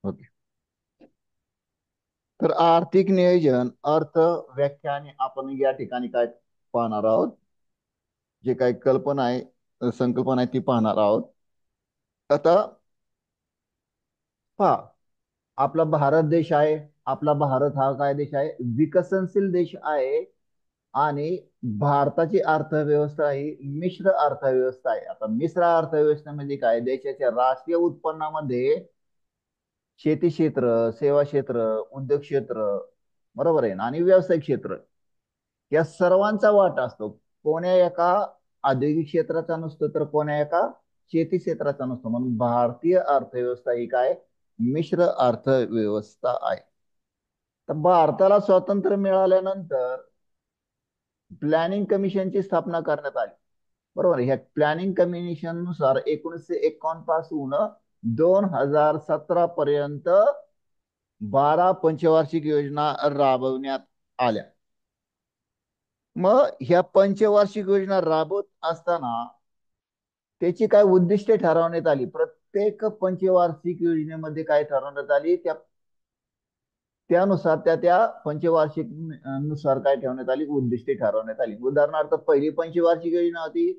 Okay. तर आर्थिक नियोजन अर्थ व्याख्या आणि आपण या ठिकाणी काय पाहणार आहोत, जे काही कल्पना आहे, संकल्पना आहे ती पाहणार आहोत. आता पहा, आपला भारत देश आहे. आपला भारत हा काय देश आहे? विकसनशील देश आहे. आणि भारताची अर्थव्यवस्था ही मिश्र अर्थव्यवस्था आहे. आता मिश्र अर्थव्यवस्थेमध्ये काय, देशाच्या राष्ट्रीय उत्पन्नामध्ये शेती क्षेत्र, सेवा क्षेत्र, उद्योग क्षेत्र, बरोबर आहे ना, आणि व्यावसायिक क्षेत्र, या सर्वांचा वाटा असतो. कोण्या एका औद्योगिक क्षेत्राचा नसतो, तर कोण्या एका शेती क्षेत्राचा नसतो. म्हणून भारतीय अर्थव्यवस्था ही काय, मिश्र अर्थव्यवस्था आहे. तर भारताला स्वातंत्र्य मिळाल्यानंतर प्लॅनिंग कमिशनची स्थापना करण्यात आली. बरोबर. ह्या प्लॅनिंग कमिशन नुसार 1951 पासून 2017 पर्यंत 12 पंचवार्षिक योजना राबवण्यात आल्या. मग ह्या पंचवार्षिक योजना राबवत असताना त्याची काय उद्दिष्टे ठरवण्यात आली. प्रत्येक पंचवार्षिक योजनेमध्ये काय ठरवण्यात आली, त्यानुसार त्या पंचवार्षिक नुसार काय ठेवण्यात आली, उद्दिष्टे ठरवण्यात आली. उदाहरणार्थ पहिली पंचवार्षिक योजना होती,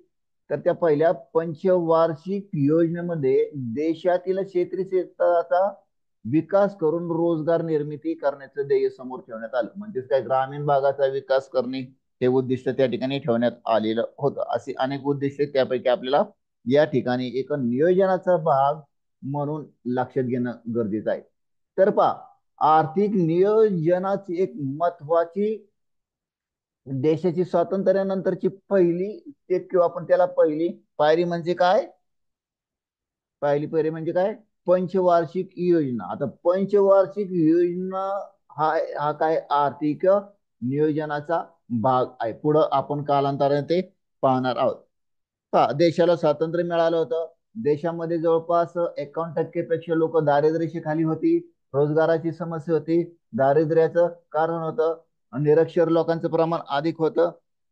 तर त्या पहिल्या पंचवार्षिक योजनेमध्ये देशातील क्षेत्रीय क्षेत्राचा विकास करून रोजगार निर्मिती करण्याचं ध्येय समोर ठेवण्यात आलं. म्हणजेच काय, ग्रामीण भागाचा विकास करणे हे उद्दिष्ट त्या ठिकाणी ठेवण्यात आलेलं होतं. अशी अनेक उद्दिष्टे त्यापैकी आपल्याला या ठिकाणी एक नियोजनाचा भाग म्हणून लक्षात घेणं गरजेचं आहे. तर पहा, आर्थिक नियोजनाची एक महत्वाची देशाची स्वातंत्र्यानंतरची पहिली स्टेप किंवा आपण त्याला पहिली पायरी म्हणजे काय, पहिली पायरी म्हणजे काय, पंचवार्षिक योजना. आता पंचवार्षिक योजना हा हा काय आर्थिक नियोजनाचा भाग आहे. पुढं आपण कालांतराने ते पाहणार आहोत. पहा, देशाला स्वातंत्र्य मिळालं होतं. देशामध्ये जवळपास 51% पेक्षा लोक दारिद्र्याशी होती. रोजगाराची समस्या होती. दारिद्र्याचं कारण होतं निरक्षर लोकांचं प्रमाण अधिक होतं.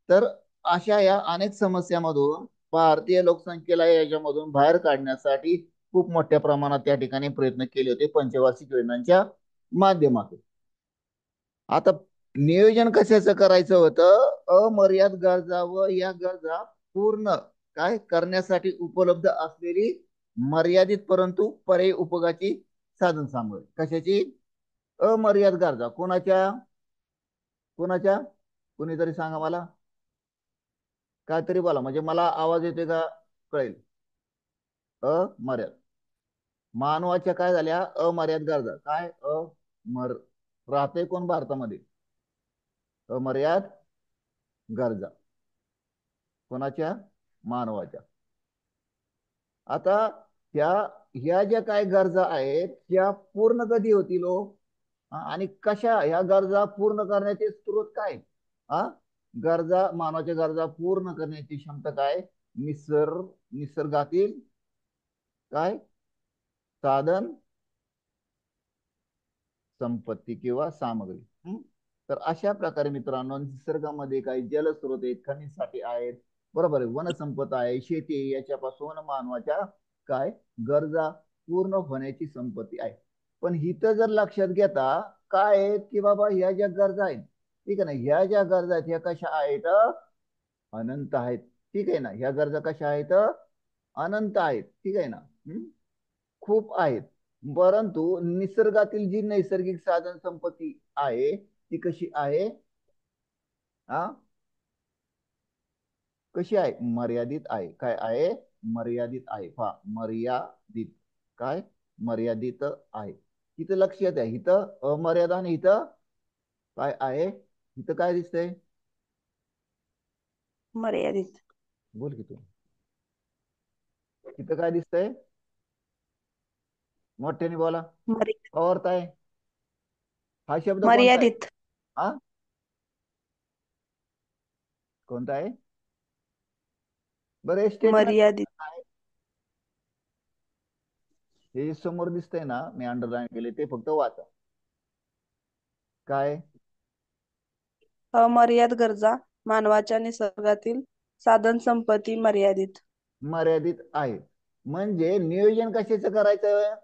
तर अशा या अनेक समस्यामधून भारतीय लोकसंख्येला याच्यामधून बाहेर काढण्यासाठी खूप मोठ्या प्रमाणात त्या ठिकाणी प्रयत्न केले होते पंचवार्षिक योजनांच्या माध्यमातून. आता नियोजन कशाचं करायचं होतं, अमर्याद गरजा व या गरजा पूर्ण काय करण्यासाठी उपलब्ध असलेली मर्यादित परंतु पर्यायी उपयोगाची साधन सामुग्री. कशाची? अमर्याद गरजा. कोणाच्या? कोणाच्या? कोणीतरी सांगा मला, काहीतरी बोला म्हणजे मला आवाज येतोय का कळेल. अमर्याद मानवाच्या काय झाल्या अमर्याद गरजा. काय अमर राहते कोण भारतामध्ये? अमर्याद गरजा कोणाच्या? मानवाच्या. आता त्या ह्या ज्या काय गरजा आहेत त्या पूर्ण कधी होतील हो? आणि कशा ह्या गरजा पूर्ण करण्याचे स्रोत काय? हा, गरजा, मानवाच्या गरजा पूर्ण करण्याची क्षमता काय? निसर्गातील काय साधन संपत्ती किंवा सामग्री. तर अशा प्रकारे मित्रांनो, निसर्गामध्ये काही जलस्रोत आहेत, खनिज साठे आहेत, बरोबर आहे, वनसंपदा आहे, शेती आहे, याच्यापासून मानवाच्या काय गरजा पूर्ण होण्याची संपत्ती आहे. पण हिथं जर लक्षात घेता काय आहेत की बाबा, ह्या ज्या गरजा आहेत, ठीक आहे ना, ह्या ज्या गरजा आहेत ह्या कशा आहेत? अनंत आहेत. ठीक आहे ना, ह्या गरजा कशा आहेत? अनंत आहेत. ठीक आहे ना. खूप आहेत. परंतु निसर्गातील जी नैसर्गिक साधन संपत्ती आहे ती कशी आहे? हा, कशी आहे? मर्यादित आहे. काय आहे? मर्यादित आहे. पहा, मर्यादित काय? मर्यादित आहे. इथं लक्षात आहे, इथं अमर्यादा आणि इथं काय आहे? इथं काय दिसतंय? मर्यादित. बोल की तू. इथं काय दिसतंय? मोठ्याने बोला. मर्यादित. अर्थ आहे हा शब्द कोणता आहे? मर्यादित. हा, कोणता आहे? बरं, स्टेटमेंट मर्यादित. काय? हे समोर दिसतंय ना, मी अंडरलाईन केले ते फक्त वाचा. काय? अमर्याद गरजा मानवाच्या निसर्गातील साधन संपत्ती मर्यादित. मर्यादित आहे. म्हणजे नियोजन कशाचं करायचं?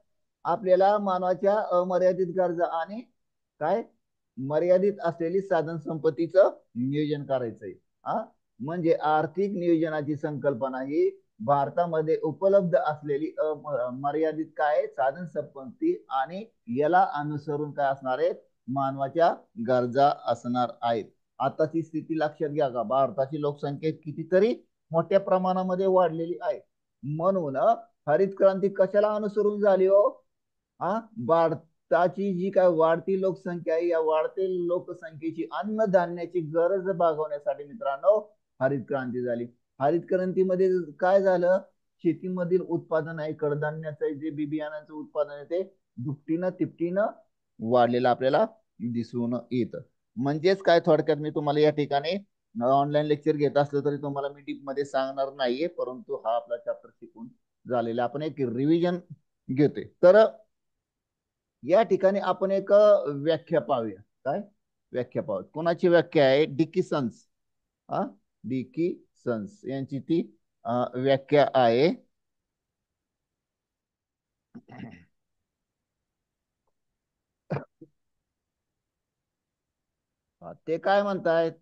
आपल्याला मानवाच्या अमर्यादित गरजा आणि काय मर्यादित असलेली साधन संपत्तीचं नियोजन करायचंय. हा म्हणजे आर्थिक नियोजनाची संकल्पना ही भारतामध्ये उपलब्ध असलेली मर्यादित काय साधन संपत्ती आणि याला अनुसरून काय असणार आहेत मानवाच्या गरजा असणार आहेत. आताची स्थिती लक्षात घ्या का भारताची लोकसंख्या कितीतरी मोठ्या प्रमाणामध्ये वाढलेली आहे. म्हणून हरित क्रांती कशाला अनुसरून झाली हो? हा भारताची जी काय वाढती लोकसंख्या आहे या वाढती लोकसंख्येची अन्नधान्याची गरज भागवण्यासाठी मित्रांनो हरित क्रांती झाली. हरित क्रांतीमध्ये काय झालं शेतीमधील उत्पादन आहे कडधान्याचं जे बी बियाणांचं उत्पादन आहे ते दुपटीनं तिपटीनं वाढलेलं आपल्याला दिसून येतं. म्हणजेच काय थोडक्यात मी तुम्हाला या ठिकाणी ऑनलाईन लेक्चर घेत असलं तरी तुम्हाला मी डीप मध्ये सांगणार नाहीये परंतु हा आपला चॅप्टर शिकून झालेला आपण एक रिव्हिजन घेतोय. तर या ठिकाणी आपण एक व्याख्या पाहूया. काय व्याख्या पाहूया कोणाची व्याख्या आहे डिकिसन्स. हा डिकिसन्स यांची ती व्याख्या आहे. ते काय म्हणतायत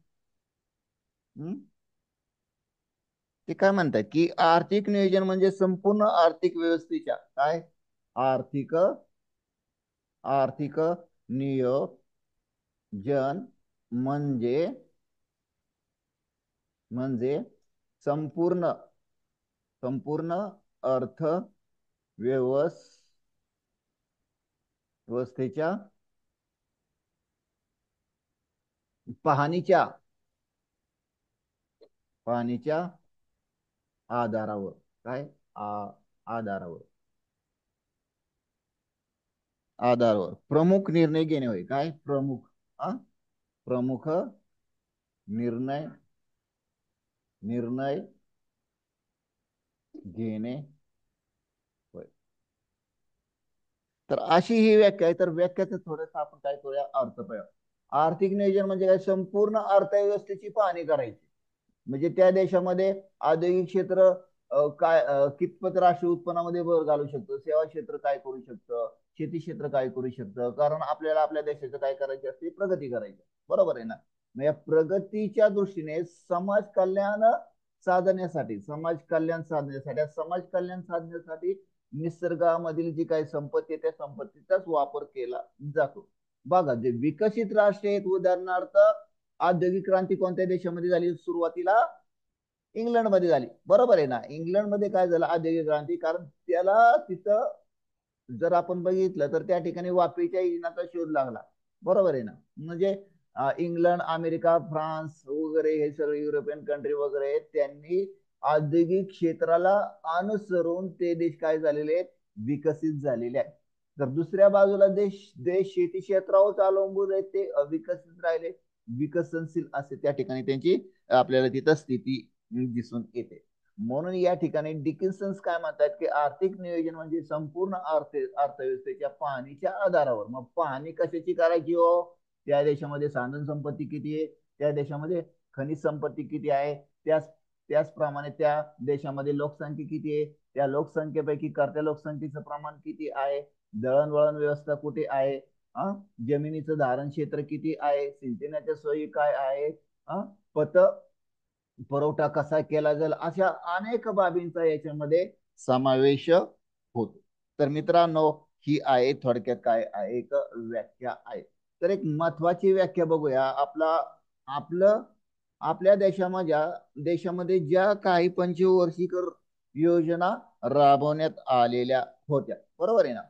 ते काय म्हणतात की आर्थिक नियोजन म्हणजे संपूर्ण आर्थिक व्यवस्थेच्या काय आर्थिक आर्थिक नियोजन म्हणजे म्हणजे संपूर्ण संपूर्ण अर्थ व्यवस्थेच्या पाहणीच्या पाहणीच्या आधारावर काय आधारावर आधारावर प्रमुख निर्णय घेणे होय. काय प्रमुख प्रमुख निर्णय निर्णय घेणे होय. तर अशी ही व्याख्या आहे. तर व्याख्याचं थोडंसं आपण काय करूया अर्थ पाहूया. आर्थिक नियोजन म्हणजे काय संपूर्ण अर्थव्यवस्थेची पाहणी करायची. म्हणजे त्या देशामध्ये औद्योगिक क्षेत्र काय कितपत राष्ट्रीय उत्पन्नामध्ये भर घालू शकतं सेवा क्षेत्र काय करू शकतं शेती क्षेत्र काय करू शकतं कारण आपल्याला आपल्या देशाचं काय करायचे असते प्रगती करायची बरोबर आहे ना. मग या प्रगतीच्या दृष्टीने समाज कल्याण साधण्यासाठी निसर्गामधील जी काही संपत्ती आहे त्या संपत्तीचाच वापर केला जातो. बघा जे विकसित राष्ट्र आहेत उदाहरणार्थ औद्योगिक क्रांती कोणत्या देशामध्ये झाली सुरुवातीला इंग्लंडमध्ये झाली बरोबर आहे ना. इंग्लंडमध्ये काय झालं औद्योगिक क्रांती कारण त्याला तिथं जर आपण बघितलं तर त्या ठिकाणी वाफेच्या इंजिनाचा शोध लागला बरोबर आहे ना. म्हणजे इंग्लंड अमेरिका फ्रान्स वगैरे हे सगळे युरोपियन कंट्री वगैरे त्यांनी औद्योगिक क्षेत्राला अनुसरून ते देश काय झालेले आहेत विकसित झालेले आहेत. तर दुसऱ्या बाजूला देश देश शेती क्षेत्रावर अवलंबून आहेत ते अविकसित राहिले विकसनशील असे त्या ठिकाणी त्यांची आपल्याला तिथं स्थिती दिसून येते. म्हणून या ठिकाणी डिकिन्सन्स काय म्हणतात की आर्थिक नियोजन म्हणजे संपूर्ण अर्थव्यवस्थेच्या पाहणीच्या आधारावर. मग पाहणी कशाची करायची हो त्या देशामध्ये साधन संपत्ती किती आहे त्या देशामध्ये खनिज संपत्ती किती आहे त्याचप्रमाणे त्या देशामध्ये लोकसंख्या किती आहे त्या लोकसंख्येपैकी कर्त्या लोकसंख्येचं प्रमाण किती आहे दळणवळण व्यवस्था कुठे आहे जमिनीचं धारण क्षेत्र किती आहे सिंचनाच्या सोयी काय आहे पत पुरवठा कसा केला जाईल अशा अनेक बाबींचा याच्यामध्ये समावेश होतो. तर मित्रांनो ही आहे थोडक्यात काय आहे एक व्याख्या आहे. तर एक महत्वाची व्याख्या बघूया आपलं आपल्या देशामध्ये ज्या काही पंचवार्षिक योजना राबवण्यात आलेल्या होत्या बरोबर आहे ना.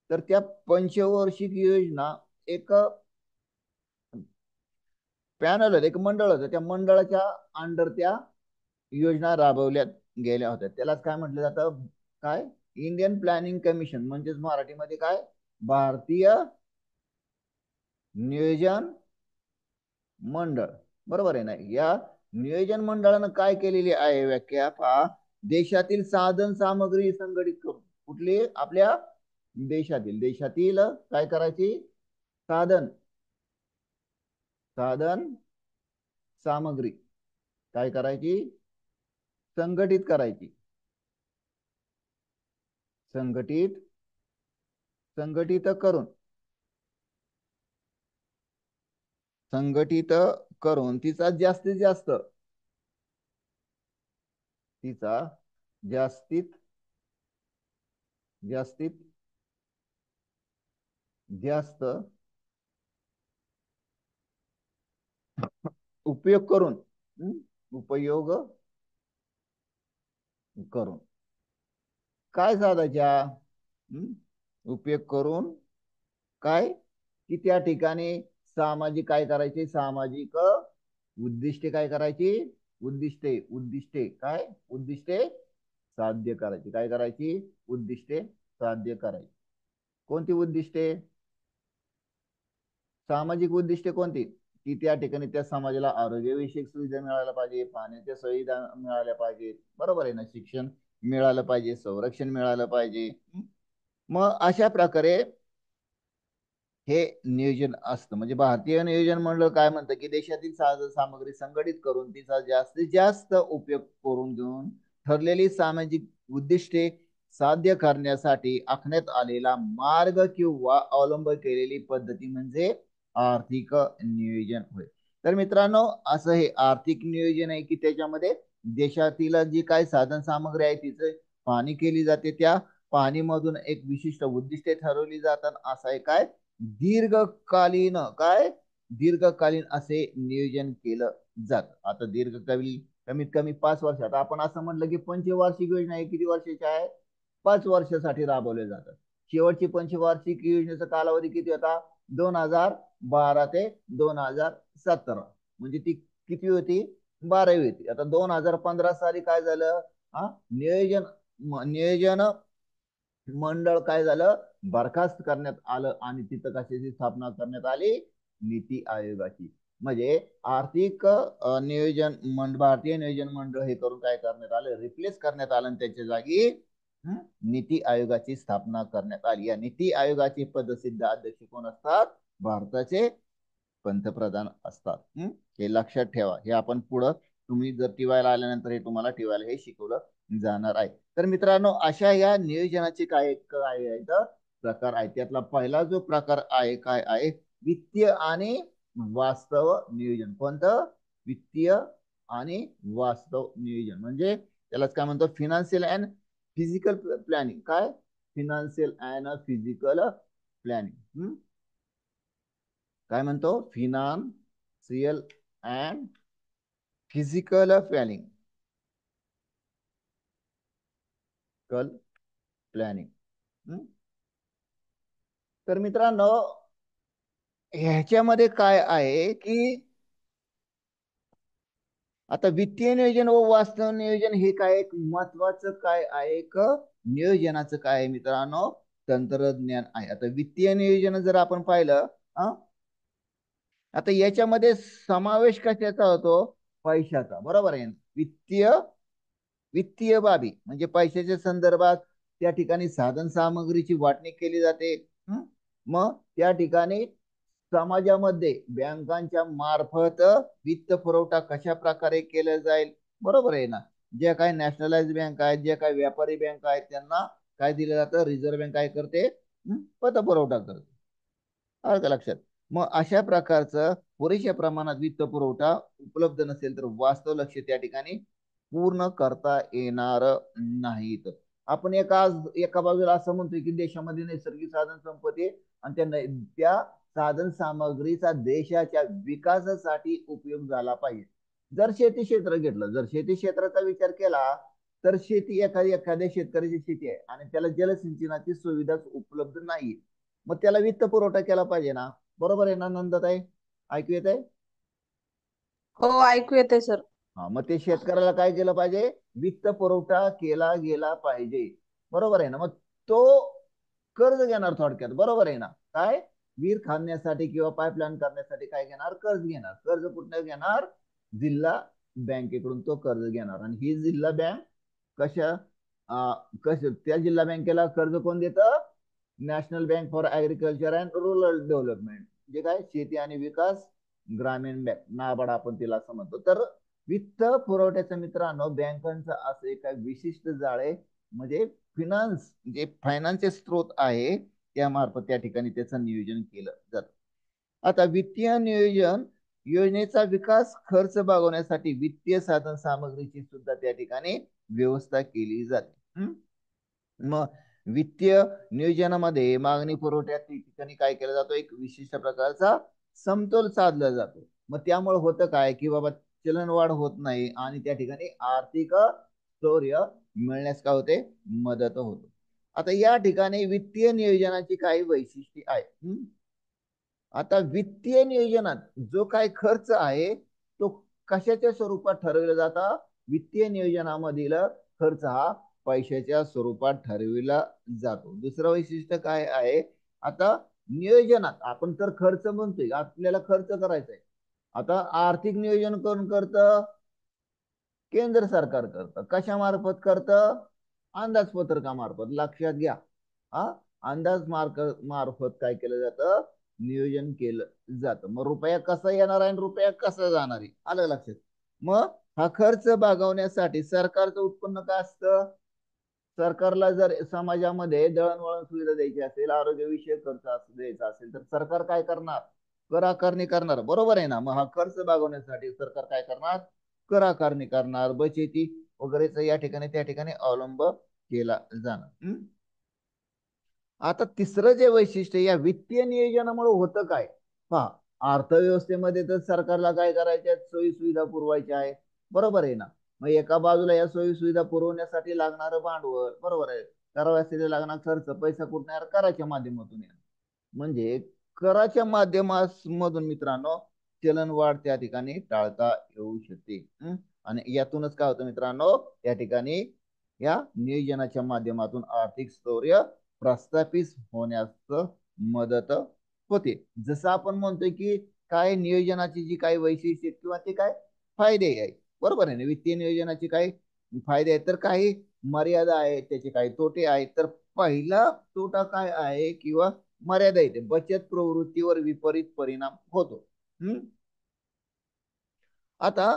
तर त्या पंचवार्षिक योजना एक पॅनल होतं एक मंडळ होतं त्या मंडळाच्या अंडर त्या योजना राबवल्या गेल्या होत्या. त्यालाच काय म्हटलं जातं काय इंडियन प्लॅनिंग कमिशन म्हणजेच मराठीमध्ये काय भारतीय नियोजन मंडळ बरोबर आहे ना. या नियोजन मंडळानं काय केलेली आहे व्याख्या पहा देशातील साधन सामग्री संघटित करून कुठली आपल्या देशातील काय करायची साधन साधन सामग्री काय करायची संघटित करायची संघटित संघटित करून संघटित करून तिचा तिचा जास्तीत जास्तीत जास्त उपयोग करून उपयोग करून काय साधायच्या उपयोग करून काय की त्या ठिकाणी सामाजिक काय करायचे सामाजिक उद्दिष्टे काय करायची उद्दिष्टे काय उद्दिष्टे साध्य करायची काय करायची उद्दिष्टे साध्य करायची कोणती उद्दिष्टे सामाजिक उद्दिष्टे कोणती की त्या ठिकाणी त्या समाजाला आरोग्यविषयक सुविधा मिळायला पाहिजे पाण्याच्या सुविधा मिळाल्या पाहिजेत बरोबर आहे ना शिक्षण मिळालं पाहिजे संरक्षण मिळालं पाहिजे मग अशा प्रकारे हे नियोजन असतं म्हणजे भारतीय नियोजन मंडळ काय म्हणतं की देशातील साधन सामग्री संघटित करून तिचा जास्तीत जास्त उपयोग करून घेऊन ठरलेली सामाजिक उद्दिष्टे साध्य करण्यासाठी आखण्यात आलेला मार्ग किंवा अवलंब केलेली पद्धती म्हणजे आर्थिक नियोजन होय तर मित्रांनो असं हे आर्थिक नियोजन आहे की त्याच्यामध्ये देशातील जी काही साधन सामग्री आहे तिचे पाहणी केली जाते त्या पाहणीमधून एक विशिष्ट उद्दिष्टे ठरवली जातात असं आहे काय दीर्घकालीन असे नियोजन केलं जात आता दीर्घकालीन कमीत कमी 5 वर्ष आता आपण असं म्हटलं की पंचवार्षिक योजना आहे किती वर्षाची आहे 5 वर्षासाठी राबवले जातात शेवटची पंचवार्षिक योजनेचा कालावधी किती होता 2012 ते 2017 म्हणजे ती किती होती 12वी होती आता 2015 साली काय झालं नियोजन मंडळ काय झालं बरखास्त करण्यात आलं आणि तिथं कशाची स्थापना करण्यात आली नीती आयोगाची म्हणजे आर्थिक नियोजन भारतीय नियोजन मंडळ हे करून काय करण्यात आलं रिप्लेस करण्यात आलं आणि त्याच्या जागी नीती आयोगाची स्थापना करण्यात आली या नीती आयोगाचे पदसिद्ध अध्यक्ष कोण असतात भारताचे पंतप्रधान असतात हे लक्षात ठेवा हे आपण पुढं तुम्ही जर टीवायला आल्यानंतर हे तुम्हाला टीवायला हे शिकवलं जाणार आहे तर मित्रांनो अशा या नियोजनाचे काय काय आहेत प्रकार आहेत त्यातला पहिला जो प्रकार आहे काय आहे वित्तीय आणि वास्तव नियोजन कोणतं वित्तीय आणि वास्तव नियोजन म्हणजे त्यालाच काय म्हणतो फिनान्शियल अँड फिजिकल प्लॅनिंग काय फिनान्शियल अँड फिजिकल प्लॅनिंग काय म्हणतो फिनान्शियल अँड फिजिकल प्लॅनिंग तर मित्रांनो ह्याच्यामध्ये काय आहे की आता वित्तीय नियोजन व वास्तव नियोजन हे काय एक महत्वाचं काय आहे एक नियोजनाचं काय आहे मित्रांनो तंत्रज्ञान आहे आता वित्तीय नियोजन जर आपण पाहिलं आता याच्यामध्ये समावेश कशाचा होतो पैशाचा बरोबर आहे वित्तीय बाबी म्हणजे पैशाच्या संदर्भात त्या ठिकाणी साधन सामग्रीची वाटणी केली जाते मग त्या ठिकाणी समाजामध्ये बँकांच्या मार्फत वित्त पुरवठा कशा प्रकारे केला जाईल बरोबर आहे ना जे काही नॅशनलाइज बँक आहेत जे काही व्यापारी बँक आहेत त्यांना काय दिलं जातं रिझर्व्ह बँक काय करते पतपुरवठा करते आलं का लक्षात मग अशा प्रकारचं पुरेशा प्रमाणात वित्त पुरवठा उपलब्ध नसेल तर वास्तव लक्ष त्या ठिकाणी पूर्ण करता येणार नाहीत आपण एका बाजूला असं म्हणतोय की देशामध्ये नैसर्गिक साधन संपत्ती आणि त्या साधन सामग्रीचा देशाच्या विकासासाठी उपयोग झाला पाहिजे जर शेती क्षेत्र घेतलं जर शेती क्षेत्राचा विचार केला तर शेती एखाद्या शेतकऱ्याची शेती आहे आणि त्याला जलसिंचनाची सुविधा उपलब्ध नाही मग त्याला वित्त पुरवठा केला पाहिजे ना बरोबर आहे ना नंदताई ऐकू येत आहे हो ऐकू येते सर हा मग ते शेतकऱ्याला काय केलं पाहिजे वित्त पुरवठा केला गेला पाहिजे बरोबर आहे ना मग तो कर्ज घेणार थोडक्यात बरोबर आहे ना काय विहीर खांदण्यासाठी किंवा पाईपलाईन करण्यासाठी काय घेणार कर्ज कुठनं घेणार जिल्हा बँकेकडून तो कर्ज घेणार आणि ही जिल्हा बँक कशा त्या जिल्हा बँकेला कर्ज कोण देतं national bank for agriculture and rural development जे काय शेती आणि विकास ग्रामीण बँक नाबार्ड आपण तिला असं म्हणतो तर वित्त पुरवठ्याचं मित्रांनो बँकांचं असं एक विशिष्ट जाळे म्हणजे फायनान्सचे स्त्रोत आहे त्यामार्फत त्या ठिकाणी त्याचं नियोजन केलं जातं. आता वित्तीय नियोजन योजनेचा विकास खर्च भागवण्यासाठी वित्तीय साधन सामग्रीची सुद्धा त्या ठिकाणी व्यवस्था केली जाते. मग वित्तीय नियोजनामध्ये मागणी पुरवठ्यात ठिकाणी काय केलं जातो, एक विशिष्ट प्रकारचा समतोल साधला जातो. मग त्यामुळे होतं काय की बाबा चलनवाढ होत नाही आणि त्या ठिकाणी आर्थिक शौर्य मिळण्यास काय होते, मदत होते. आता या ठिकाणी वित्तीय नियोजनाची काही वैशिष्ट्ये आहेत. आता वित्तीय नियोजनात जो काय खर्च आहे तो कशाच्या स्वरूपात ठरवला जाता, वित्तीय नियोजनामधील खर्च हा पैशाच्या स्वरूपात ठरविला जातो. दुसरं वैशिष्ट्य काय आहे, आता नियोजनात आपण तर खर्च म्हणतोय, आपल्याला खर्च करायचा आहे. आता आर्थिक नियोजन कोण करतं, केंद्र सरकार करतं. कशामार्फत करतं, अंदाजपत्रकामार्फत. लक्षात घ्या, हा अंदाज मार्फत काय केलं जातं, नियोजन केलं जातं. मग रुपया कसा येणार आहे आणि रुपया कसा जाणार आहे, आलं लक्षात. मग हा खर्च भागवण्यासाठी सरकारचं उत्पन्न काय असतं, सरकारला जर समाजामध्ये दळणवळण सुविधा द्यायची असेल, आरोग्यविषयक खर्च द्यायचा असेल, तर सरकार काय करणार, कर आकारणी करणार. बरोबर आहे ना. मग हा खर्च भागवण्यासाठी सरकार काय करणार, कर आकारणी करणार, बचती वगैरेचा या ठिकाणी त्या ठिकाणी अवलंब केला जाणार. आता तिसरं जे वैशिष्ट्य या वित्तीय नियोजनामुळे होतं काय, पहा, अर्थव्यवस्थेमध्ये तर सरकारला काय करायचे, सोयी सुविधा पुरवायच्या आहे. बरोबर आहे ना. मग एका बाजूला या सोयी सुविधा पुरवण्यासाठी लागणारं भांडवल, बरोबर आहे, कराव्यासाठी लागणार खर्च, पैसा कुठून येणार, कराच्या माध्यमातून येणार. म्हणजे कराच्या माध्यमामधून मित्रांनो चलनवाढ त्या ठिकाणी टाळता येऊ शकते. आणि यातूनच काय होतं मित्रांनो, त्या ठिकाणी या नियोजनाच्या माध्यमातून आर्थिक स्थैर्य प्रस्थापित होण्यास मदत होते. जसं आपण म्हणतोय की काय नियोजनाची जी काही वैशिष्ट्ये किंवा ते काय फायदे आहे, बरोबर आहे ना. वित्तीय नियोजनाचे काही फायदे आहेत, तर काही मर्यादा आहेत, त्याचे काही तोटे आहेत. तर पहिला तोटा काय आहे किंवा मर्यादा येते, बचत प्रवृत्तीवर विपरीत परिणाम होतो. आता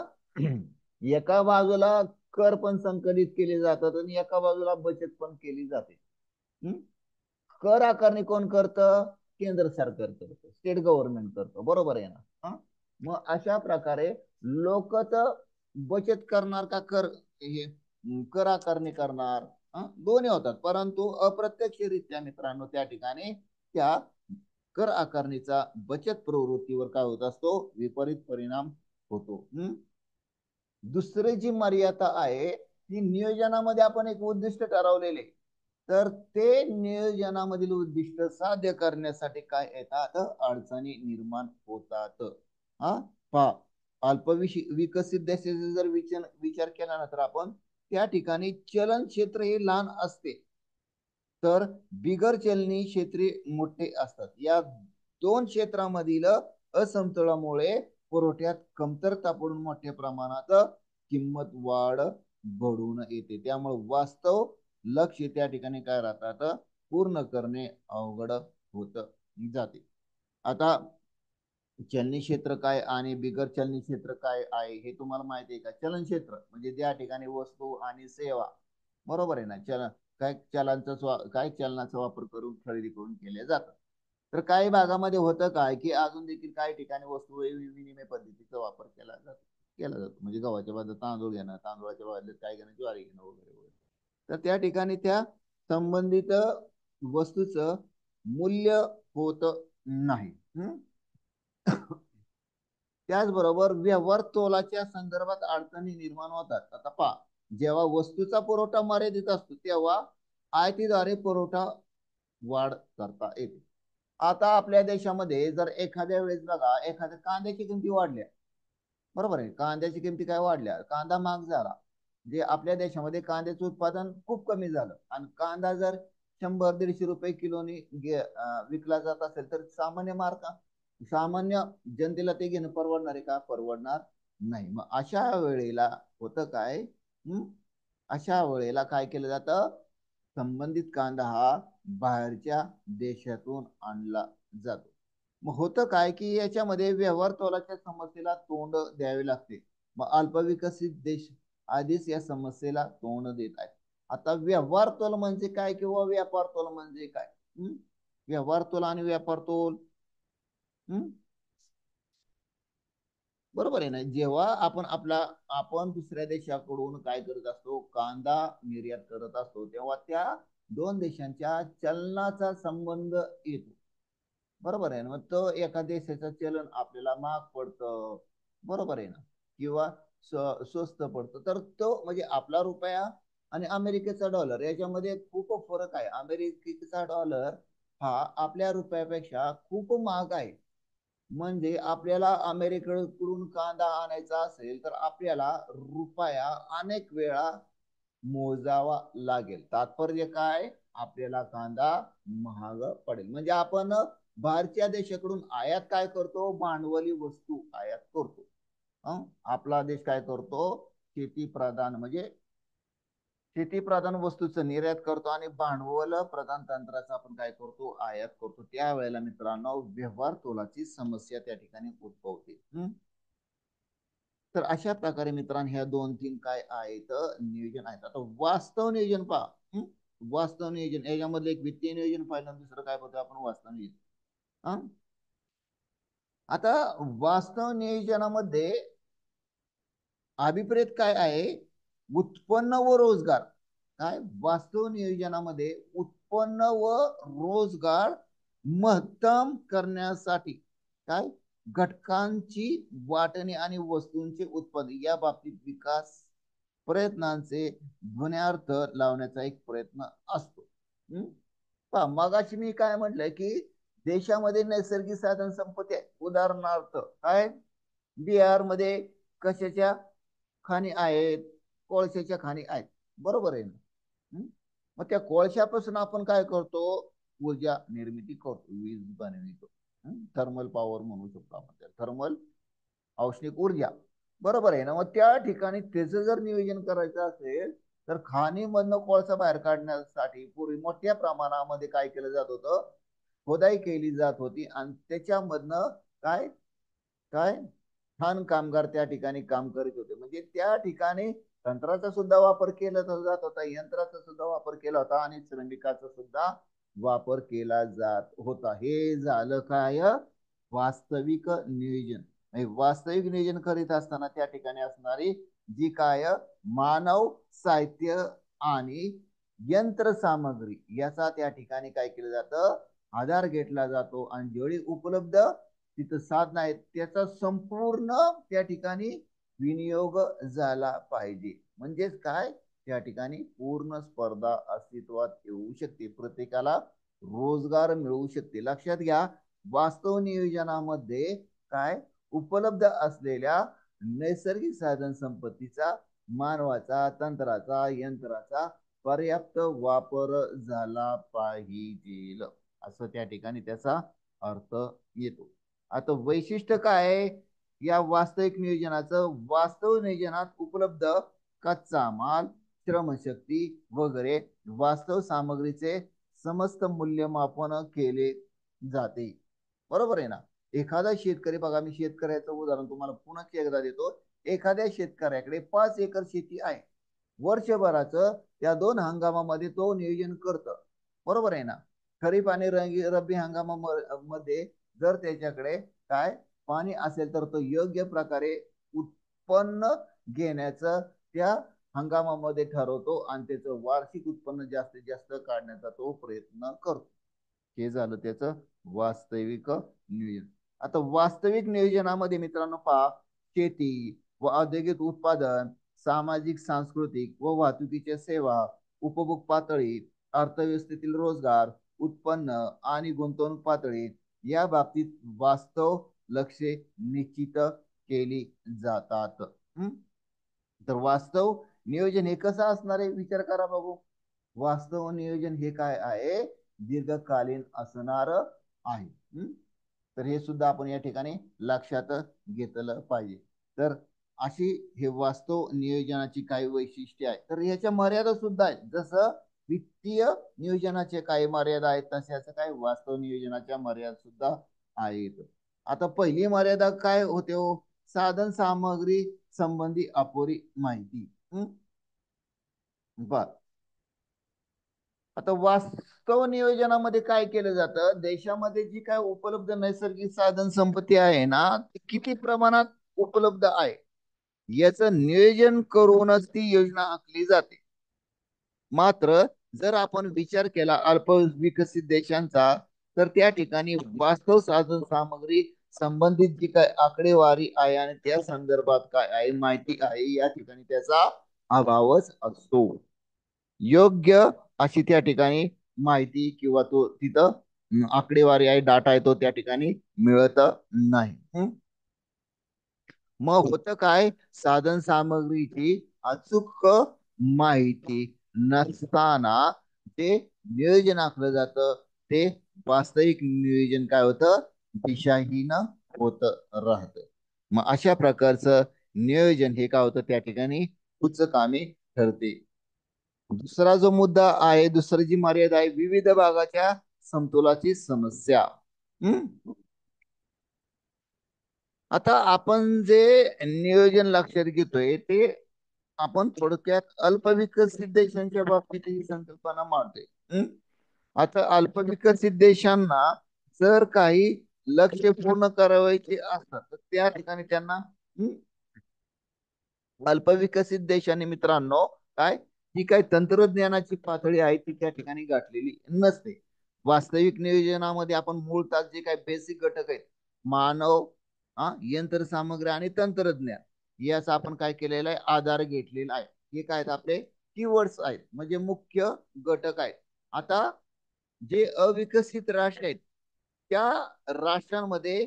एका बाजूला कर पण संकलित केले जातात आणि एका बाजूला बचत पण केली जाते. कर आकारणी कोण करतं, केंद्र सरकार करतं, स्टेट गव्हर्नमेंट करतं. बरोबर आहे ना. मग अशा प्रकारे लोक तर बचत करणार का कर हे कर आकारणी करणार, दोन्ही होतात. परंतु अप्रत्यक्षरित्या मित्रांनो त्या ठिकाणी त्या कर आकारणीचा बचत प्रवृत्तीवर काय होत असतो, विपरीत परिणाम होतो. दुसरी जी मर्यादा आहे ती नियोजनामध्ये आपण एक उद्दिष्ट ठरवलेले, तर ते नियोजनामधील उद्दिष्ट साध्य करण्यासाठी काय येतात, अडचणी निर्माण होतात. हा पहा, विकसित देशाचा जर विचार केला ना, तर आपण त्या ठिकाणी चलन क्षेत्र हे लहान असते, तर बिगर चलनी क्षेत्रे मोठे असतात. या दोन क्षेत्रामधील असमतोलामुळे पुरवठ्यात कमतरता पडून मोठ्या प्रमाणात किंमत वाढ घडून येते. त्यामुळे वास्तव लक्ष त्या ठिकाणी काय राहतात, पूर्ण करणे अवघड होत जाते. आता चलनी क्षेत्र काय आणि बिगर चलनी क्षेत्र काय आहे हे तुम्हाला माहिती आहे का. चलन क्षेत्र म्हणजे त्या ठिकाणी वस्तू आणि सेवा, बरोबर आहे ना, काय काय चलनाचा वापर करून खरेदी करून केल्या जातात. तर काही भागामध्ये होतं काय की अजून देखील काही ठिकाणी वस्तू विनिमय पद्धतीचा वापर केला जातो. म्हणजे गव्हाच्या बदल्यात तांदूळ घेणं, तांदूळाच्या बदल्यात काय घेणं, ज्वारी घेणं वगैरे वगैरे. तर त्या ठिकाणी त्या संबंधित वस्तूचं मूल्य होत नाही. त्याचबरोबर व्यवहार तोलाच्या संदर्भात अडचणी निर्माण होतात. आता पहा, जेव्हा वस्तूचा पुरवठा मर्यादित असतो तेव्हा आयातीद्वारे पुरवठा वाढ करता येते. आता आपल्या देशामध्ये जर एखाद्या वेळेस बघा, एखाद्या कांद्याची किमती वाढल्या, बरोबर आहे, कांद्याची किमती काय वाढल्या, कांदा महाग झाला, जे आपल्या देशामध्ये कांद्याचं उत्पादन खूप कमी झालं आणि कांदा जर 100-150 रुपये किलोनी विकला जात असेल, तर सामान्य जनतेला ते घेणं परवडणार आहे का, परवडणार नाही. मग अशा वेळेला होतं काय, अशा वेळेला काय केलं जातं, संबंधित कांदा हा बाहेरच्या देशातून आणला जातो. मग होतं काय की याच्यामध्ये व्यवहार तोलाच्या समस्येला तोंड द्यावे लागते. मग अल्पविकसित देश आधीच या समस्येला तोंड देत आहेत. आता व्यवहार तोल म्हणजे काय किंवा व्यापार तोल म्हणजे काय, व्यवहार तोल आणि व्यापार तोल. बरोबर आहे ना. जेव्हा आपण दुसऱ्या देशाकडून काय करत असतो, कांदा निर्यात करत असतो, तेव्हा त्या दोन देशांच्या चलनाचा संबंध येतो. बरोबर आहे ना. मग तो एका देशाचं चलन आपल्याला महाग पडतं, बरोबर आहे ना, किंवा स्वस्त पडतं. तर तो म्हणजे आपला रुपया आणि अमेरिकेचा डॉलर याच्यामध्ये खूप फरक आहे. अमेरिकेचा डॉलर हा आपल्या रुपयापेक्षा खूप महाग आहे. म्हणजे आपल्याला अमेरिकेकडून कांदा आणायचा असेल तर आपल्याला रुपया अनेक वेळा मोजावा लागेल. तात्पर्य काय, आपल्याला कांदा महाग पडेल. म्हणजे आपण बाहेरच्या देशाकडून आयात काय करतो, भांडवली वस्तू आयात करतो. आपला देश काय करतो, शेती प्रधान म्हणजे शेती प्रधान वस्तूचं निर्यात करतो आणि भांडवल प्रधान तंत्राचा आपण काय करतो, आयात करतो. त्यावेळेला मित्रांनो व्यवहार तोलाची समस्या त्या ठिकाणी उद्भवते. तर अशा प्रकारे मित्रांनो ह्या दोन तीन काय आहेत नियोजन आहेत. आता वास्तव नियोजन पहा. वास्तव नियोजन याच्यामधलं एक वित्तीय नियोजन पाहिलं, दुसरं काय बघतो आपण, वास्तव नियोजन. आता वास्तव नियोजनामध्ये अभिप्रेत काय आहे, उत्पन्न व रोजगार. काय वास्तव नियोजनामध्ये उत्पन्न व रोजगार महत्तम करण्यासाठी काय घटकांची वाटणी आणि वस्तूंचे उत्पादन या बाबतीत विकास प्रयत्नांचे ध्वन्यार्थ लावण्याचा एक प्रयत्न असतो. मगाशी मी काय म्हटलंय की देशामध्ये नैसर्गिक साधन संपत्ती आहे. उदाहरणार्थ काय, बिहार मध्ये कशाच्या खाणी आहेत, कोळशाच्या खाणी आहेत, बरोबर आहे ना. मग त्या कोळशापासून आपण काय करतो, ऊर्जा निर्मिती करतो, वीज बनवितो. थर्मल पॉवर म्हणू शकतो आपण, त्या थर्मल औष्णिक ऊर्जा. बरोबर आहे ना. मग त्या ठिकाणी त्याचं जर नियोजन करायचं असेल तर खाणीमधनं कोळसा बाहेर काढण्यासाठी पूर्वी मोठ्या प्रमाणामध्ये काय केलं जात होतं, खोदाई केली जात होती आणि त्याच्यामधनं काय काय खाण कामगार त्या ठिकाणी काम करीत होते. म्हणजे त्या ठिकाणी तंत्राचा सुद्धा वापर केला जात होता, यंत्राचा सुद्धा वापर केला होता आणि श्रमिकाचा सुद्धा वापर केला जात होता. हे झालं काय, वास्तविक नियोजन. वास्तविक नियोजन करीत असताना त्या ठिकाणी असणारी जी काय मानव साहित्य आणि यंत्रसामग्री याचा त्या ठिकाणी काय केलं जातं, आधार घेतला जातो. आणि जेवढी उपलब्ध तिथं साधन आहेत त्याचा संपूर्ण त्या ठिकाणी विनियोग झाला पाहिजे. म्हणजेच काय, त्या ठिकाणी पूर्ण स्पर्धा अस्तित्वात येऊ शकते, प्रत्येकाला रोजगार मिळू शकते. लक्षात घ्या, वास्तव नियोजनामध्ये काय उपलब्ध असलेल्या नैसर्गिक साधन संपत्तीचा, मानवाचा, तंत्राचा, यंत्राचा पर्याप्त वापर झाला पाहिजे, असं त्या ठिकाणी त्याचा अर्थ येतो. आता वैशिष्ट्य काय आहे या वास्तविक नियोजनाचं, वास्तव नियोजनात उपलब्ध कच्चा माल, श्रमशक्ती वगैरे वास्तव सामग्रीचे समस्त मूल्यमापन केले जाते. बरोबर आहे ना. एखादा शेतकरी बघा, मी शेतकऱ्याचं उदाहरण तुम्हाला पुन्हा एकदा देतो. एखाद्या शेतकऱ्याकडे 5 एकर शेती आहे. वर्षभराचं त्या 2 हंगामामध्ये तो नियोजन करतं, बरोबर आहे ना. खरीप आणि रब्बी हंगामामध्ये जर त्याच्याकडे काय पाणी असेल तर तो योग्य प्रकारे उत्पन्न घेण्याचं त्या हंगामामध्ये ठरवतो आणि त्याचं वार्षिक उत्पन्न जास्तीत जास्त काढण्याचा तो प्रयत्न करतो. हे झालं त्याचं वास्तविक नियोजन. आता वास्तविक नियोजनामध्ये मित्रांनो पहा, शेती व औद्योगिक उत्पादन, सामाजिक सांस्कृतिक व वाहतुकीच्या सेवा, उपभोग पातळी, अर्थव्यवस्थेतील रोजगार, उत्पन्न आणि गुंतवणूक पातळी या बाबतीत वास्तव लक्ष्ये निश्चित केली जातात. तर वास्तव नियोजन हे कसं असणार आहे, विचार करा बघू. वास्तव नियोजन हे काय आहे, दीर्घकालीन असणार आहे. तर हे सुद्धा आपण या ठिकाणी लक्षात घेतलं पाहिजे. तर अशी हे वास्तव नियोजनाची काही वैशिष्ट्ये आहेत. तर ह्याच्या मर्यादा सुद्धा आहेत. जसं वित्तीय नियोजनाचे काही मर्यादा आहेत तशाच काय वास्तव नियोजनाच्या मर्यादा सुद्धा आहेत. आता पहिली मर्यादा काय होते हो, साधन सामग्री संबंधी अपुरी माहिती. बर, आता वास्तव नियोजनामध्ये काय केलं जातं, देशामध्ये जी काय उपलब्ध नैसर्गिक साधन संपत्ती आहे ना, ती किती प्रमाणात उपलब्ध आहे याचं नियोजन करूनच ती योजना आखली जाते. मात्र जर आपण विचार केला अल्प विकसित देशांचा, तर त्या ठिकाणी वास्तव साधन सामग्री संबंधित जी काय आकडेवारी आहे आणि त्या संदर्भात काय आहे माहिती आहे, या ठिकाणी त्याचा अभावच असतो. योग्य अशी त्या ठिकाणी माहिती किंवा तो तिथं आकडेवारी आहे, डाटा आहे, तो त्या ठिकाणी मिळत नाही. मग होतं काय, साधन सामग्रीची अचूक माहिती नसताना ते नियोजन आखलं जातं, ते वास्तविक नियोजन काय होतं, दिशाहीन होत राहतं. मग अशा प्रकारचं नियोजन हे काय होतं, त्या ठिकाणी कुचकामी ठरते. दुसरा जो मुद्दा आहे, दुसरी जी मर्यादा आहे, विविध भागाच्या समतोलाची समस्या. हम्म आता आपण जे नियोजन लक्षात घेतोय ते आपण थोडक्यात अल्पविकसित देशांच्या बाबतीत ही संकल्पना मांडतोय. आता अल्पविकसित देशांना जर काही लक्ष्य पूर्ण करावायचे असतात, तर त्या ठिकाणी त्यांना अल्पविकसित देशांनी मित्रांनो काय, जी काय तंत्रज्ञानाची पातळी आहे ती त्या ठिकाणी गाठलेली नसते. वास्तविक नियोजनामध्ये आपण मूळतः जे काही बेसिक घटक आहेत, मानव, यंत्रसामग्री आणि तंत्रज्ञान, याचा आपण काय केलेला आहे, आधार घेतलेला आहे. हे काय आहेत, आपले कीवर्ड्स आहेत, म्हणजे मुख्य घटक आहेत. आता जे अविकसित राष्ट्र आहेत, त्या राष्ट्रांमध्ये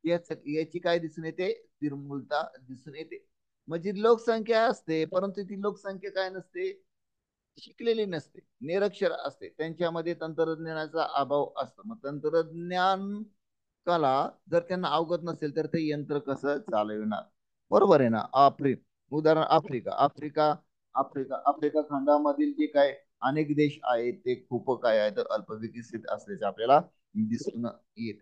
याची काय दिसून येते, निर्मूलता दिसून येते. म्हणजे लोकसंख्या असते, परंतु ती लोकसंख्या काय नसते, शिकलेली नसते, निरक्षर असते, त्यांच्यामध्ये तंत्रज्ञानाचा अभाव असतो. मग तंत्रज्ञान कला जर त्यांना अवगत नसेल तर ते यंत्र कसं चालविणार, बरोबर आहे ना. उदाहरण आफ्रिका आफ्रिका आफ्रिका आफ्रिका खंडामधील जे काय अनेक देश आहेत ते खूप काय आहेत, अल्पविकसित असल्याचे आपल्याला दिसून येत.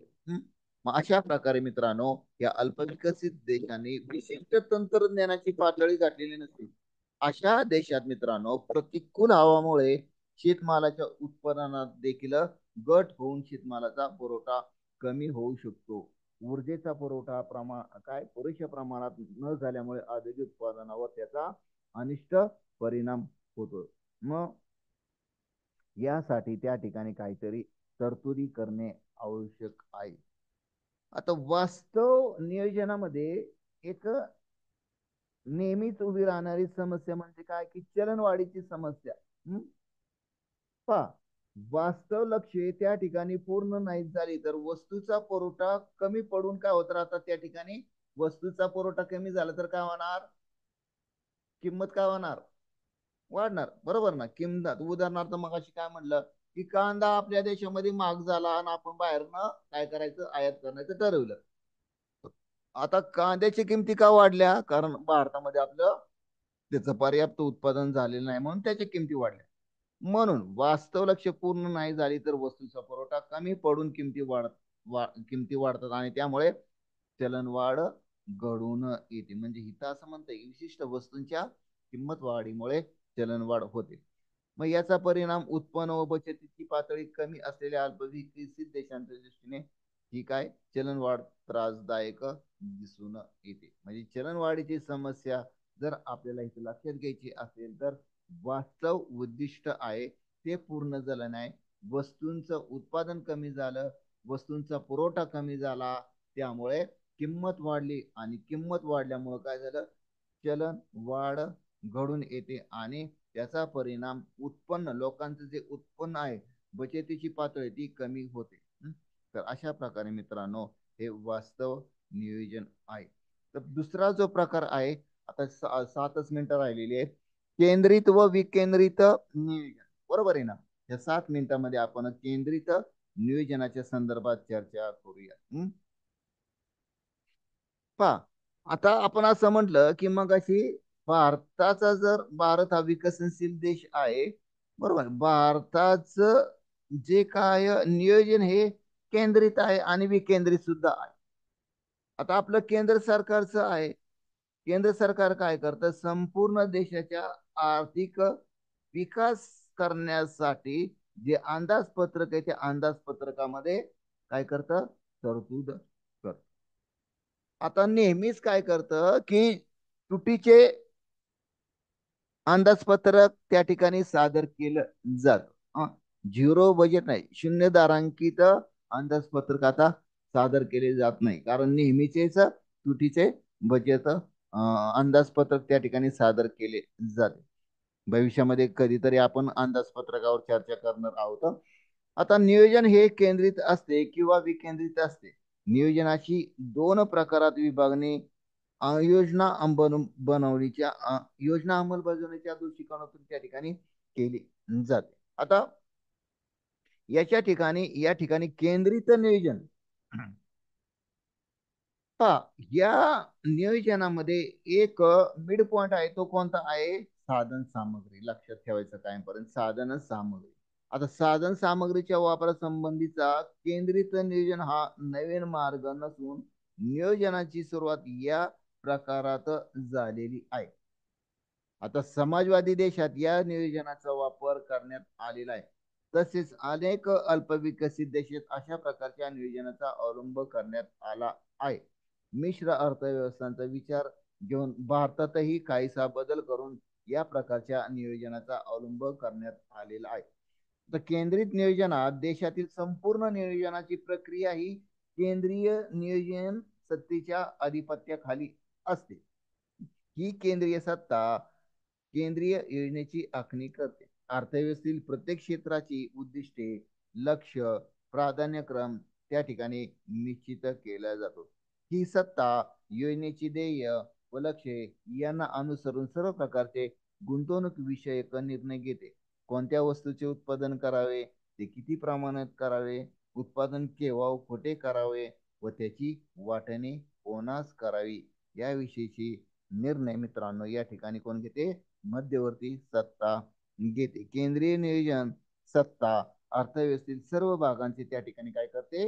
मग अशा प्रकारे मित्रांनो, या अल्पविकसित देशांनी विशिष्ट तंत्रज्ञानाची पातळी गाठलेली नसते. अशा देशात मित्रांनो, प्रतिकूल हवामुळे शेतमालाच्या उत्पादनात देखील घट होऊन शेतमालाचा पुरवठा कमी होऊ शकतो. ऊर्जेचा पुरवठा काय पुरेशा प्रमाणात न झाल्यामुळे औद्योगिक उत्पादनावर त्याचा अनिष्ट परिणाम होतो. मग यासाठी त्या ठिकाणी काहीतरी तरतुदी करणे आवश्यक आहे. आता वास्तव नियोजनामध्ये एक नेहमीच उभी राहणारी समस्या म्हणजे काय, की चलनवाढीची समस्या. पहा, वास्तव लक्ष्य त्या ठिकाणी पूर्ण नाही झाली तर वस्तूचा पुरवठा कमी पडून काय होत राहतात, त्या ठिकाणी वस्तूचा पुरवठा कमी झाला तर काय होणार, किंमत काय होणार, वाढणार, बरोबर ना. किंमत उदाहरणार्थ मग अशी काय म्हणलं, की कांदा आपल्या देशामध्ये महाग झाला आणि आपण बाहेरनं काय करायचं, आयात करण्याचं ठरवलं. आता कांद्याची किमती का वाढल्या, कारण भारतामध्ये आपलं त्याचं पर्याप्त उत्पादन झालेलं नाही म्हणून त्याच्या किमती वाढल्या. म्हणून वास्तव लक्ष्य पूर्ण नाही झाली तर वस्तूचा पुरवठा कमी पडून किमती वाढतात आणि त्यामुळे चलनवाढ घडून येते. म्हणजे इथं असं म्हणतं विशिष्ट वस्तूंच्या किंमत वाढीमुळे चलनवाढ होते. मग याचा परिणाम उत्पन्न व बचतीची पातळी कमी असलेल्या अल्पविकसित देशांच्या दृष्टीने ही काय चलनवाढ त्रासदायक दिसून येते. म्हणजे चलनवाढीची समस्या जर आपल्याला इथे लक्षात घ्यायची असेल तर वास्तव उद्दिष्ट आहे ते पूर्ण झालं नाही, वस्तूंचं उत्पादन कमी झालं, वस्तूंचा पुरवठा कमी झाला, त्यामुळे किंमत वाढली आणि किंमत वाढल्यामुळे काय झालं, चलन वाढ घडून येते आणि त्याचा परिणाम उत्पन्न, लोकांचं जे उत्पन्न आहे, बचतीची पातळी ती कमी होते. तर अशा प्रकारे मित्रांनो हे वास्तव नियोजन आहे. तर दुसरा जो प्रकार आहे, आता 7च मिनिटं राहिलेली आहेत, केंद्रित व विकेंद्रित नियोजन, बरोबर आहे ना. या 7 मिनिटांमध्ये आपण केंद्रित नियोजनाच्या संदर्भात चर्चा करूया. पहा, आता आपण असं म्हटलं की मग अशी भारताचा जर भारत हा विकसनशील देश आहे, बरोबर, भारताचं जे काय नियोजन हे केंद्रित आहे आणि विकेंद्रित सुद्धा आहे. आता आपलं केंद्र सरकारचं आहे, केंद्र सरकार काय करतं, संपूर्ण देशाच्या आर्थिक विकास करण्यासाठी जे अंदाजपत्रक आहे त्या अंदाजपत्रकामध्ये काय करतं, तरतूद करत. आता नेहमीच काय करतं की तुटीचे अंदाजपत्रक त्या ठिकाणी सादर केलं जात. झिरो बजेट नाही, शून्य दारांकित अंदाजपत्रक आता सादर केले जात नाही, कारण नेहमीचेच तुटीचे बजेट अंदाजपत्रक त्या ठिकाणी सादर केले जाते. भविष्यामध्ये कधीतरी आपण अंदाजपत्रकावर चर्चा करणार आहोत. आता नियोजन हे केंद्रित असते किंवा विकेंद्रित असते. नियोजनाची दोन प्रकारात विभागणी योजना बनवणीच्या योजना अंमलबजावणीच्या दृष्टिकोनातून त्या ठिकाणी केली जाते. आता या ठिकाणी केंद्रित नियोजन, पहा या नियोजनामध्ये एक मिड पॉइंट आहे, तो कोणता आहे, साधन सामग्री. लक्षात ठेवायचं कायमपर्यंत साधन सामग्री. आता साधन सामग्रीच्या वापरासंबंधीचा केंद्रित नियोजन हा नवीन मार्ग नसून नियोजनाची सुरुवात या प्रकारात झालेली आहे. आता समाजवादी देशात या नियोजनाचा वापर करण्यात आलेला आहे. तसेच अनेक अल्पविकसित देशात अशा प्रकारच्या नियोजनाचा अवलंब करण्यात आला आहे. मिश्र अर्थव्यवस्थांचा विचार घेऊन भारतातही काहीसा बदल करून या प्रकारच्या नियोजनाचा अवलंब करण्यात आलेला आहे. तर केंद्रित नियोजनात देशातील संपूर्ण नियोजनाची प्रक्रिया ही केंद्रीय नियोजन सत्तेच्या अधिपत्याखाली असते. ही केंद्रीय सत्ता केंद्रीय योजनेची आखणी करते. अर्थव्यवस्थेतील प्रत्येक क्षेत्राची उद्दिष्टे, लक्ष, प्राधान्यक्रम त्या ठिकाणी निश्चित केला जातो. ही सत्ता योजनेची ध्येय व लक्ष्ये यांना अनुसरून सर्व प्रकारचे गुंतवणूक विषयक निर्णय घेते. कोणत्या वस्तूचे उत्पादन करावे, ते किती प्रमाणात करावे, उत्पादन केव्हा व कुठे करावे व त्याची वाटणी कोणास करावी याविषयीची निर्णय मित्रांनो या ठिकाणी कोण घेते, मध्यवर्ती सत्ता घेते. केंद्रीय नियोजन सत्ता अर्थव्यवस्थेतील सर्व भागांचे त्या ठिकाणी काय करते,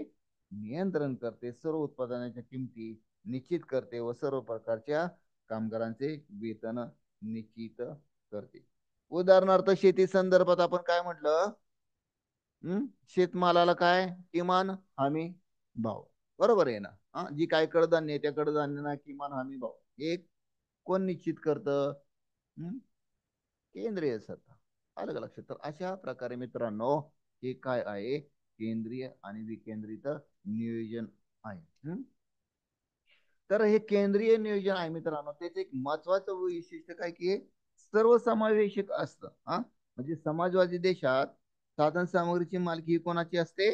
नियंत्रण करते. सर्व उत्पादनाच्या किमती निश्चित करते व सर्व प्रकारच्या कामगारांचे वेतन निश्चित करते. उदाहरणार्थ शेती संदर्भात आपण काय म्हटलं, शेतमालाला काय किमान हमी भाव, बरोबर आहे ना. जी काय कडधान्य आहे त्या कडधान्याला किमान हमी भाव एक कोण निश्चित करतं, केंद्रीय सत्ता. आलं का लक्षात. तर अशा प्रकारे मित्रांनो हे काय आहे, केंद्रीय आणि विकेंद्रित नियोजन आहे. तर हे केंद्रीय नियोजन आहे मित्रांनो, त्याचं एक महत्वाचं वैशिष्ट्य काय की सर्वसमावेशक असतं. म्हणजे समाजवादी देशात साधन सामग्रीची मालकी ही कोणाची असते,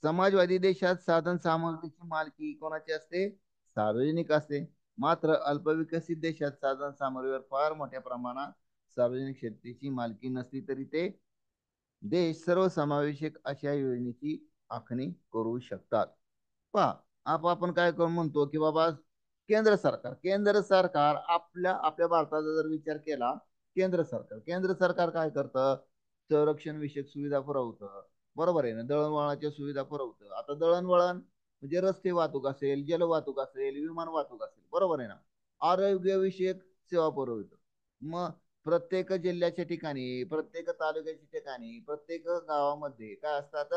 समाजवादी देशात साधन सामग्रीची मालकी कोणाची असते, सार्वजनिक असते. मात्र अल्पविकसित देशात साधन सामग्रीवर फार मोठ्या प्रमाणात सार्वजनिक क्षेत्राची मालकी नसली तरी ते देश सर्वसमावेशक अशा योजनेची आखणी करू शकतात. पहा आपण काय करून म्हणतो की बाबा केंद्र सरकार आपल्या भारताचा जर विचार केला, केंद्र सरकार काय करतं, संरक्षण विषयक सुविधा पुरवतं, बरोबर आहे ना. दळणवळणाच्या सुविधा पुरवतं. आता दळणवळण म्हणजे रस्ते वाहतूक असेल, जलवाहतूक असेल, विमान वाहतूक असेल, बरोबर आहे ना. आरोग्य विषयक सेवा पुरवतं. मग प्रत्येक जिल्ह्याच्या ठिकाणी, प्रत्येक तालुक्याच्या ठिकाणी, प्रत्येक गावामध्ये काय असतात,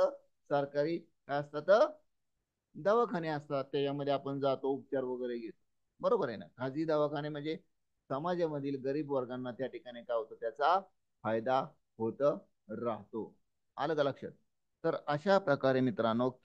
सरकारी काय असतात, दवाखाने असतात. त्याच्यामध्ये आपण जातो, उपचार वगैरे घेतो, बरोबर आहे ना. खाजगी दवाखाने म्हणजे समाजामधील गरीब वर्गांना त्या ठिकाणी काय होतं, त्याचा फायदा होत राहतो. आलं का लक्षात. तर अशा प्रकारे मित्रांनो